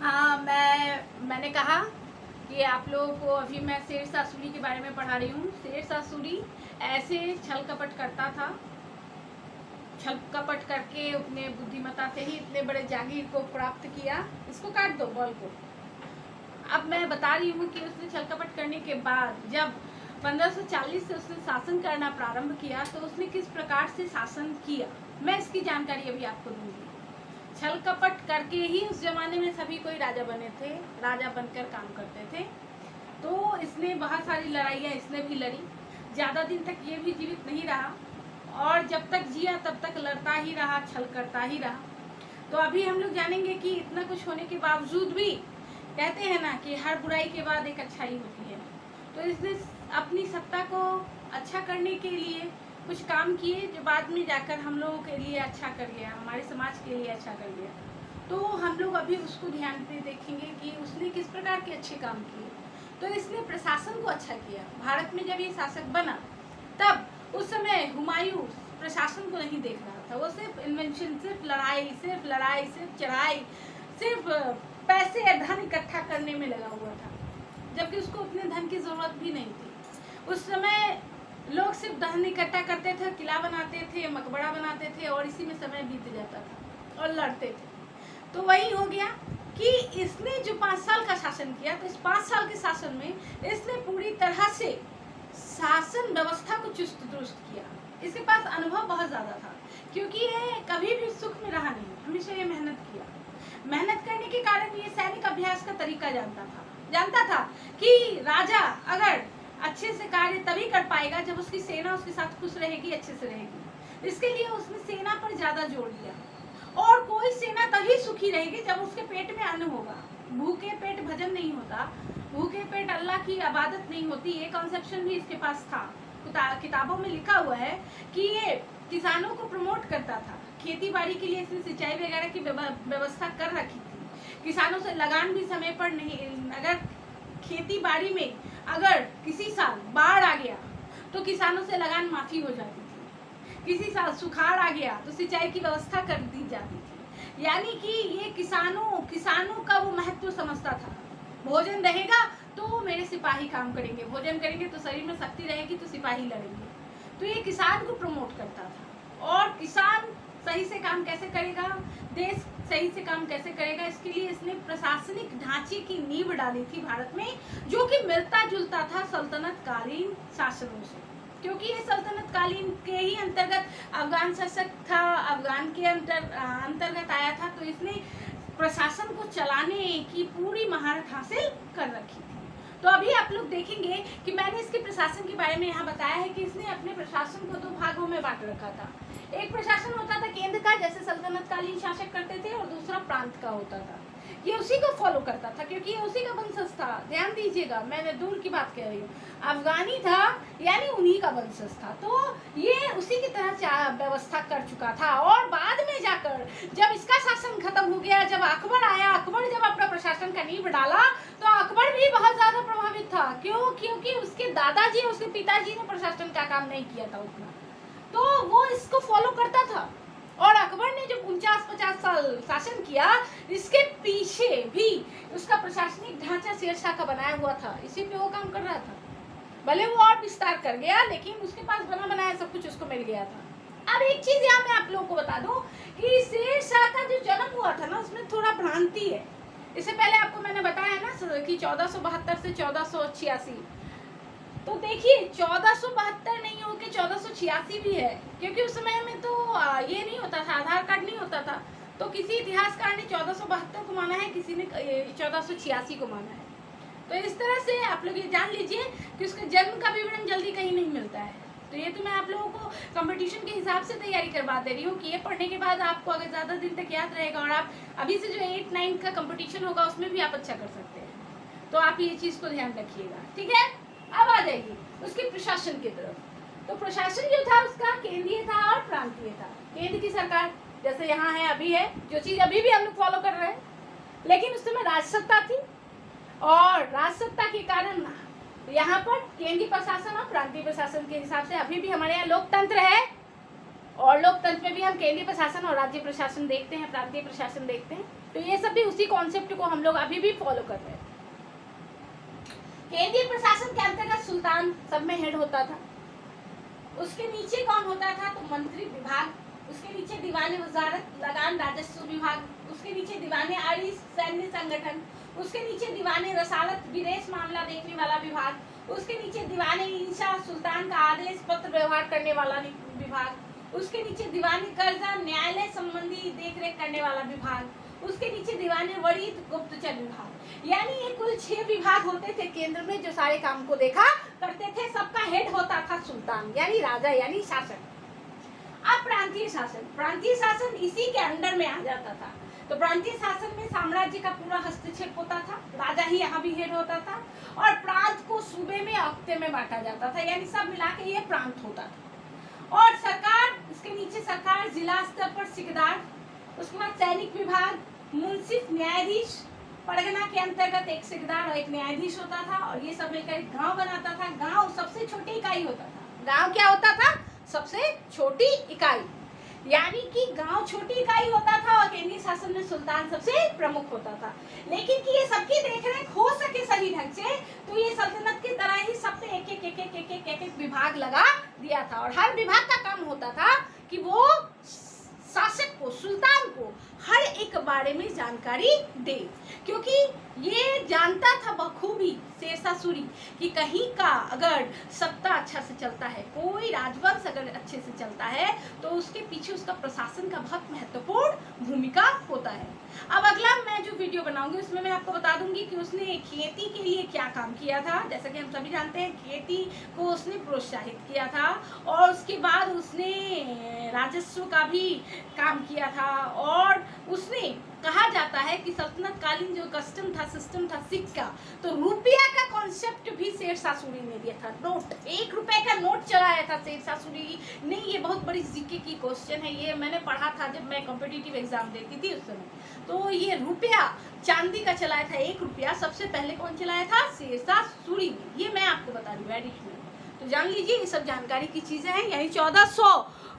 हाँ, मैंने कहा कि आप लोगों को अभी मैं शेरशाह सूरी के बारे में पढ़ा रही हूँ। शेरशाह सूरी ऐसे छल कपट करता था, छल कपट करके अपने बुद्धिमत्ता से ही इतने बड़े जागीर को प्राप्त किया। इसको काट दो बॉल को। अब मैं बता रही हूँ कि उसने छल कपट करने के बाद जब 1540 से उसने शासन करना प्रारंभ किया तो उसने किस प्रकार से शासन किया, मैं इसकी जानकारी अभी आपको दूंगी। छल कपट करके ही उस जमाने में सभी कोई राजा बने थे, राजा बनकर काम करते थे। तो इसने बहुत सारी लड़ाइयाँ इसने भी लड़ी, ज़्यादा दिन तक ये भी जीवित नहीं रहा और जब तक जिया तब तक लड़ता ही रहा, छल करता ही रहा। तो अभी हम लोग जानेंगे कि इतना कुछ होने के बावजूद भी कहते हैं ना कि हर बुराई के बाद एक अच्छाई होती है। तो इसने अपनी सत्ता को अच्छा करने के लिए कुछ काम किए जो बाद में जाकर हम लोगों के लिए अच्छा कर गया, हमारे समाज के लिए अच्छा कर गया। तो हम लोग अभी उसको ध्यान से देखेंगे कि उसने किस प्रकार के अच्छे काम किए। तो इसने प्रशासन को अच्छा किया। भारत में जब ये शासक बना तब उस समय हुमायूं प्रशासन को नहीं देख रहा था, वो सिर्फ इन्वेंशन, सिर्फ लड़ाई, सिर्फ चढ़ाई, सिर्फ पैसे या धन इकट्ठा करने में लगा हुआ था, जबकि उसको उतने धन की जरूरत भी नहीं थी। उस समय लोग सिर्फ धन इकट्ठा करते थे, किला बनाते थे, मकबरा बनाते थे और इसी में समय बीत जाता था और लड़ते थे। तो वही हो गया कि इसने जो 5 साल का शासन किया, तो इस 5 साल के शासन में इसने पूरी तरह से शासन व्यवस्था को चुस्त दुरुस्त किया। इसके पास अनुभव बहुत ज़्यादा था क्योंकि ये कभी भी सुख में रहा नहीं, हमेशा ये मेहनत किया। मेहनत करने के कारण ये सैनिक अभ्यास का तरीका जानता था कि राजा अगर अच्छे से कार्य तभी कर पाएगा जब उसकी सेना उसके साथ खुश रहेगी, अच्छे से रहेगी। इसके लिए उसने सेना पर ज्यादा जोर दिया और कोई सेना तभी सुखी रहेगी जब उसके पेट में अन्न होगा। भूखे पेट भजन नहीं होता, भूखे पेट अल्लाह की इबादत नहीं होती। ये कॉन्सेप्शन भी इसके पास था। किताबों में लिखा हुआ है कि ये किसानों को प्रमोट करता था। खेती बाड़ी के लिए इसने सिंचाई वगैरह की व्यवस्था कर रखी थी। किसानों से लगान भी समय पर नहीं, अगर खेती बाड़ी में अगर किसी साल बाढ़ आ गया तो किसानों से लगान माफी हो जाती थी। किसी साल सुखाड़ आ गया तो सिंचाई की व्यवस्था कर दी जाती थी। यानी कि ये किसानों का वो महत्व समझता था। भोजन रहेगा तो मेरे सिपाही काम करेंगे, भोजन करेंगे तो शरीर में शक्ति रहेगी तो सिपाही लड़ेंगे। तो ये किसान को प्रमोट करता था। और किसान सही से काम कैसे करेगा, देश सही से काम कैसे करेगा, इसके लिए इसने प्रशासनिक ढांचे की नींव डाली थी भारत में, जो कि मिलता जुलता था सल्तनत कालीन शासनों से। क्योंकि ये सल्तनत कालीन के ही अंतर्गत अफगान शासक था, अफगान के अंतर्गत आया था। तो इसने प्रशासन को चलाने की पूरी महारत हासिल कर रखी थी। तो अभी आप लोग देखेंगे कि मैंने इसके प्रशासन के बारे में यहाँ बताया है कि इसने अपने प्रशासन को 2 भागों में बांट रखा था। एक प्रशासन होता था केंद्र का, जैसे सल्तनत कालीन शासक करते थे, और दूसरा प्रांत का होता था। ये उसी को फॉलो करता था क्योंकि ये उसी का वंशज था। ध्यान दीजिएगा, मैंने दूर की बात कह रही हूँ, अफगानी था यानी उन्हीं का वंशज था। तो ये उसी की तरह व्यवस्था कर चुका था। और बाद में जाकर जब इसका शासन खत्म हो गया, जब अकबर आया, अकबर जब अपना प्रशासन का नींव डाला तो अकबर भी बहुत ज्यादा प्रभावित था। क्यों? क्योंकि उसके दादाजी, उसके पिताजी ने प्रशासन का काम नहीं किया था उतना, तो वो इसको फॉलो करता था। और अकबर ने जब 49-50 साल शासन किया, इसके पीछे भी उसका प्रशासनिक ढांचा शेरशाह का बनाया हुआ था, इसी पे वो काम कर रहा था। भले वो और विस्तार कर गया, लेकिन उसके पास बना बनाया सब कुछ उसको मिल गया था। अब एक चीज यहाँ मैं आप लोगों को बता दूं कि शेरशाह का जो जन्म हुआ था ना, उसमें थोड़ा भ्रांति है। इससे पहले आपको मैंने बताया ना कि 1472 से 1486। तो देखिए 1472 नहीं हो के 1486 भी है, क्योंकि उस समय में तो ये नहीं होता था, आधार कार्ड नहीं होता था। तो किसी इतिहासकार ने 1472 को माना है, किसी ने 1486 को माना है। तो इस तरह से आप लोग ये जान लीजिए कि उसके जन्म का विवरण जल्दी कहीं नहीं मिलता है। तो ये तो मैं आप लोगों को कंपटीशन के हिसाब से तैयारी करवा दे रही हूँ कि ये पढ़ने के बाद आपको अगर ज़्यादा दिन तक याद रहेगा और आप अभी से जो 8-9 का कंपटीशन होगा उसमें भी आप अच्छा कर सकते हैं। तो आप ये चीज़ को ध्यान रखिएगा, ठीक है। अब आ जाइए उसके प्रशासन की तरफ। तो प्रशासन जो था उसका केंद्रीय था और प्रांतीय था। केंद्र की सरकार जैसे यहाँ है, अभी है, जो चीज़ अभी भी हम लोग फॉलो कर रहे हैं, लेकिन उस समय राजसत्ता थी और राजसत्ता के कारण यहाँ पर केंद्रीय प्रशासन और प्रांतीय प्रशासन के हिसाब से अभी भी हमारे यहाँ लोकतंत्र है। और लोकतंत्र में भी हम केंद्रीय प्रशासन और राज्य प्रशासन देखते हैं, प्रांतीय प्रशासन देखते हैं। तो ये सब भी उसी कॉन्सेप्ट को हम लोग अभी भी फॉलो कर रहे हैं। केंद्रीय प्रशासन के अंतर्गत सुल्तान सब में हेड होता था। उसके नीचे कौन होता था? तो मंत्री विभाग, उसके नीचे दीवाने वजारत लगान राजस्व विभाग, उसके नीचे दीवाने आड़ी सैन्य संगठन, उसके नीचे दीवाने रसालत विदेश मामला देखने वाला विभाग, उसके नीचे दीवाने इंशा सुल्तान का आदेश पत्र व्यवहार करने वाला विभाग, उसके नीचे दीवानी कर्जा न्यायालय संबंधी देखरेख करने वाला विभाग, उसके नीचे दीवाने वरीद गुप्तचर विभाग। यानी ये कुल 6 विभाग होते थे केंद्र में जो सारे काम को देखा करते थे। सबका हेड होता था सुल्तान यानी राजा यानी शासक। अब प्रांतीय शासन, प्रांतीय शासन इसी के अंडर में आ जाता था। तो प्रांतीय शासन में साम्राज्य का पूरा हस्तक्षेप होता था, राजा ही यहाँ भी हेड होता था और प्रांत को सूबे में अख्ते में बांटा जाता था, यानी सब मिला के ये प्रांत होता था। और सरकार, इसके नीचे सरकार जिला स्तर पर सिकदार, उसके बाद सैनिक विभाग, मुंसिफ, न्यायाधीश, परगना के अंतर्गत एक सिकदार और एक न्यायाधीश होता था और ये सब मिलकर एक गांव बनाता था। गांव सबसे छोटी इकाई होता था। गांव क्या होता था? सबसे छोटी इकाई, यानी कि गांव छोटी इकाई होता था और केंद्रीय शासन में सुल्तान सबसे प्रमुख होता था। लेकिन कि ये सबकी देखरेख हो सके सही ढंग से, तो ये सल्तनत की तरह ही सब पे एक विभाग लगा दिया था और हर विभाग का काम होता था कि वो शासक को, सुल्तान को हर एक बारे में जानकारी दे, क्योंकि ये जानता था बखूबी शेरशाह सूरी कि कहीं का अगर सत्ता अच्छा से चलता है, कोई राजवंश अगर अच्छे से चलता है, तो उसके पीछे उसका प्रशासन का बहुत महत्वपूर्ण भूमिका होता है। अब अगला मैं जो वीडियो बनाऊंगी उसमें मैं आपको बता दूंगी कि उसने खेती के लिए क्या काम किया था। जैसा कि हम सभी जानते हैं खेती को उसने प्रोत्साहित किया था और उसके बाद उसने राजस्व का भी काम किया था और उसने, कहा जाता है कि सल्तनत कालीन जो कस्टम था, सिस्टम था सिक्का, तो रुपया का कॉन्सेप्ट भी शेरशाह सूरी ने दिया था। नोट, 1 रुपए का नोट चलाया था शेरशाह सूरी ने। ये बहुत बड़ी जीके की क्वेश्चन है, ये मैंने पढ़ा था जब मैं कॉम्पिटिटिव एग्जाम देती थी उस समय। तो ये रुपया चांदी का चलाया था, 1 रुपया सबसे पहले कौन चलाया था? शेरशाह सूरी ने। ये मैं आपको बता रही हूँ एडिशनल, तो जान लीजिए ये सब जानकारी की चीजें हैं। यानी 1400,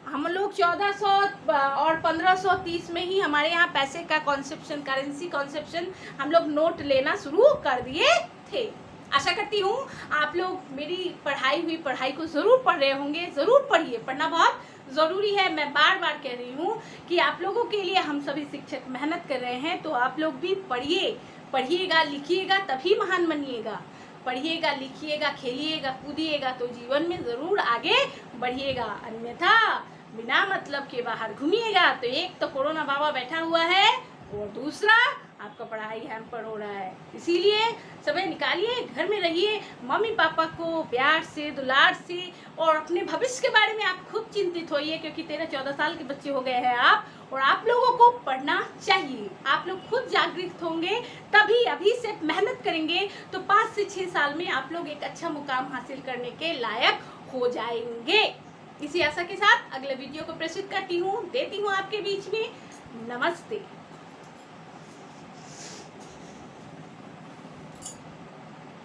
हम लोग 1400 और 1530 में ही हमारे यहाँ पैसे का कॉन्सेप्शन, करेंसी कॉन्सेप्शन, हम लोग नोट लेना शुरू कर दिए थे। आशा करती हूँ आप लोग मेरी पढ़ाई को ज़रूर पढ़ रहे होंगे। ज़रूर पढ़िए, पढ़ना बहुत ज़रूरी है। मैं बार बार कह रही हूँ कि आप लोगों के लिए हम सभी शिक्षक मेहनत कर रहे हैं, तो आप लोग भी पढ़िए, पढ़िएगा, लिखिएगा, तभी महान बनिएगा। पढ़िएगा, लिखिएगा, खेलिएगा, कूदिएगा तो जीवन में ज़रूर आगे बढ़िएगा। अन्यथा बिना मतलब के बाहर घूमिएगा तो एक तो कोरोना बाबा बैठा हुआ है और दूसरा आपका पढ़ाई हैम्पर हो रहा है। इसीलिए समय निकालिए, घर में रहिए, मम्मी पापा को प्यार से, दुलार से, और अपने भविष्य के बारे में आप खुद चिंतित होइए, क्योंकि 13-14 साल के बच्चे हो गए हैं आप, और आप लोगों को पढ़ना चाहिए। आप लोग खुद जागृत होंगे, तभी अभी से मेहनत करेंगे तो 5 से 6 साल में आप लोग एक अच्छा मुकाम हासिल करने के लायक हो जाएंगे। इसी आशा के साथ अगले वीडियो को प्रस्तुत करती हूँ, देती हूँ आपके बीच में। नमस्ते।